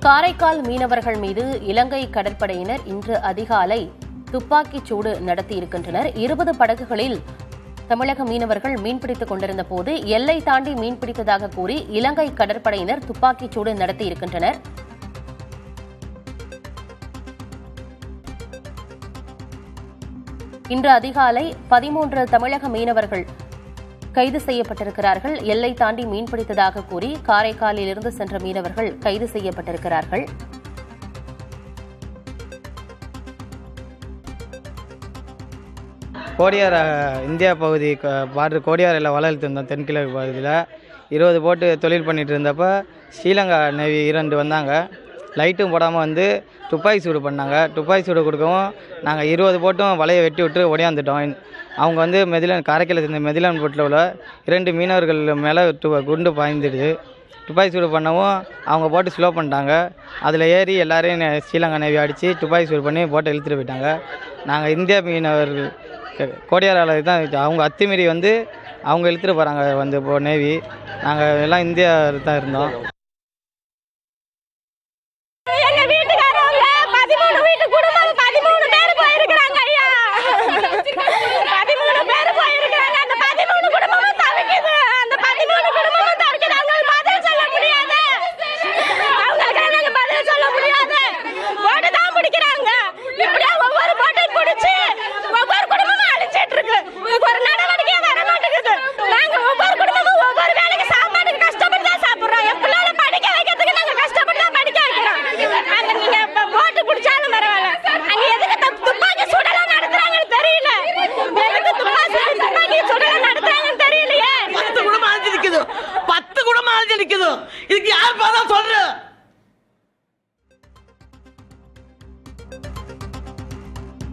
காரைக்கால் மீனவர்கள் மீது இலங்கை கடற்படையினர் இன்று அதிகாலை துப்பாக்கிச் சூடு நடத்தியிருக்கின்றனர். 20 படகுகளில் தமிழக மீனவர்கள் மீன்பிடித்துக் கொண்டிருந்த போது எல்லை தாண்டி மீன்பிடித்ததாக கூறி இலங்கை கடற்படையினர் துப்பாக்கிச் சூடு நடத்தியிருக்கின்றனர். இன்று அதிகாலை 13 தமிழக மீனவர்கள் கைது செய்யப்பட்டிருக்கிறார்கள். எல்லை தாண்டி மீன்பிடித்ததாக கூறி காரைக்காலில் இருந்து சென்ற மீனவர்கள் கைது செய்யப்பட்டிருக்கிறார்கள். கோடியார் இந்தியா பகுதி பார்டர் கோடியாரில் வலை இழுத்துருந்தோம். தென்கிழக்கு பகுதியில் 20 போட்டு தொழில் பண்ணிகிட்டு இருந்தப்போ ஸ்ரீலங்கா நேவி 2 வந்தாங்க. லைட்டும் போடாமல் வந்து துப்பாக்கி சூடு பண்ணாங்க. துப்பாக்கி சூடு கொடுக்கவும் நாங்கள் 20 போட்டும் வலையை வெட்டி விட்டு ஓடியாந்துட்டோம். அவங்க வந்து காரைக்காலில் சேர்ந்த மெதிலான் போட்டில் உள்ள 2 மீனவர்கள் மேலே குண்டு பாய்ந்துடுது. துப்பாக்கி சூடு பண்ணவும் அவங்க போட்டு ஸ்லோ பண்ணிட்டாங்க. அதில் ஏறி எல்லாரையும் ஸ்ரீலங்கா நேவி அடித்து துப்பாக்கி சூடு பண்ணி போட்டை இழுத்துட்டு போயிட்டாங்க. நாங்கள் இந்தியா மீனவர்கள் கோடியாரால் தான் அவங்க அத்துமீறி வந்து அவங்க இழுத்துட்டு போகிறாங்க வந்து நேவி. நாங்கள் எல்லாம் இந்தியா தான் இருந்தோம்.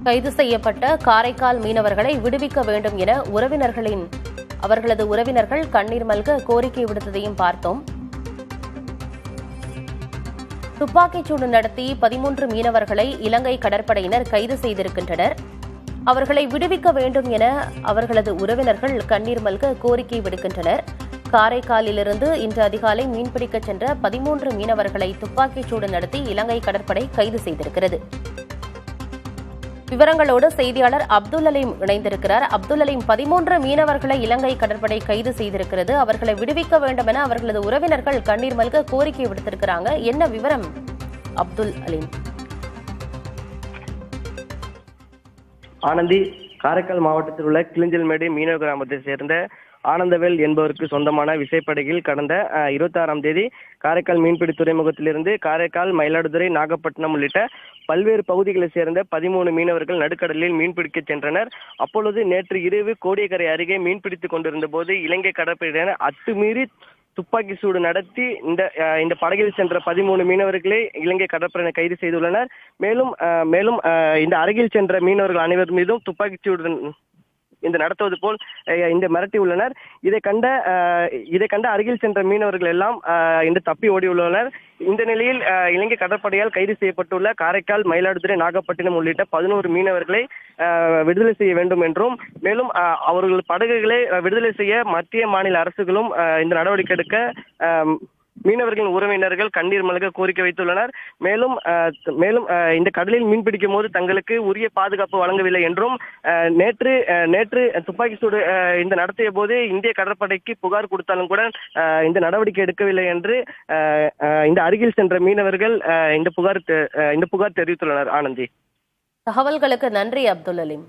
கைது செய்யப்பட்ட காரைக்கால் மீனவர்களை விடுவிக்க வேண்டும் என அவர்களது உறவினர்கள் கண்ணீர் மல்க கோரிக்கை விடுத்ததையும் பார்த்தோம். துப்பாக்கிச்சூடு நடத்தி 13 மீனவர்களை இலங்கை கடற்படையினர் கைது செய்திருக்கின்றனர். அவர்களை விடுவிக்க வேண்டும் என அவர்களது உறவினர்கள் கண்ணீர் மல்க கோரிக்கை விடுக்கின்றனர். காரைக்காலிலிருந்து இன்று அதிகாலை மீன்பிடிக்கச் சென்ற 13 மீனவர்களை துப்பாக்கிச்சூடு நடத்தி இலங்கை கடற்படை கைது செய்திருக்கிறது. விவரங்களோடு செய்தியாளர் அப்துல் அலீம் இணைந்திருக்கிறார். அப்துல் அலீம், 13 மீனவர்களை இலங்கை கடற்படை கைது செய்திருக்கிறது. அவர்களை விடுவிக்க வேண்டும் என அவர்களது உறவினர்கள் கண்ணீர் மல்க கோரிக்கை விடுத்திருக்கிறாங்க. என்ன விவரம் அப்துல் அலீம்? ஆனந்தி, காரைக்கால் மாவட்டத்தில் உள்ள கிளிஞ்சல்மேடு மீனவ கிராமத்தை சேர்ந்த ஆனந்தவேல் என்பவருக்கு சொந்தமான விசைப்படகில் கடந்த 26ஆம் தேதி காரைக்கால் மீன்பிடி துறைமுகத்திலிருந்து காரைக்கால், மயிலாடுதுறை, நாகப்பட்டினம் உள்ளிட்ட பல்வேறு பகுதிகளைச் சேர்ந்த 13 மீனவர்கள் நடுக்கடலில் மீன்பிடிக்க சென்றனர். அப்பொழுது நேற்று இரவு கோடியக்கரை அருகே மீன்பிடித்துக் கொண்டிருந்த போது இலங்கை கடற்படையினர் அத்துமீறி துப்பாக்கி சூடு நடத்தி இந்த படகில் சென்ற 13 மீனவர்களை இலங்கை கடற்படையினர் கைது செய்துள்ளனர். மேலும் இந்த அருகில் சென்ற மீனவர்கள் அனைவர் மீதும் துப்பாக்கி சூடு நடத்துவது போல் இந்த மிரட்டி உள்ளனர். இதை கண்ட அருகில் சென்ற மீனவர்கள் எல்லாம் இந்த தப்பி ஓடியுள்ளனர். இந்த நிலையில் இலங்கை கடற்படையால் கைது செய்யப்பட்டுள்ள காரைக்கால், மயிலாடுதுறை, நாகப்பட்டினம் உள்ளிட்ட 11 மீனவர்களை விடுதலை செய்ய வேண்டும் என்றும், மேலும் அவர்கள் படகுகளை விடுதலை செய்ய மத்திய மாநில அரசுகளும் இந்த நடவடிக்கை எடுக்க மீனவர்களின் உறவினர்கள் கண்ணீர் மல்க கோரிக்கை வைத்துள்ளனர். மேலும் இந்த கடலில் மீன்பிடிக்கும் போது தங்களுக்கு உரிய பாதுகாப்பு வழங்கவில்லை என்றும், நேற்று துப்பாக்கி சூடு இந்த நடத்திய போது இந்திய கடற்படைக்கு புகார் கொடுத்தாலும் கூட இந்த நடவடிக்கை எடுக்கவில்லை என்று இந்த அருகில் சென்ற மீனவர்கள் இந்த புகார் தெரிவித்துள்ளனர். ஆனந்தி, தகவல்களுக்கு நன்றி அப்துல் அலீம்.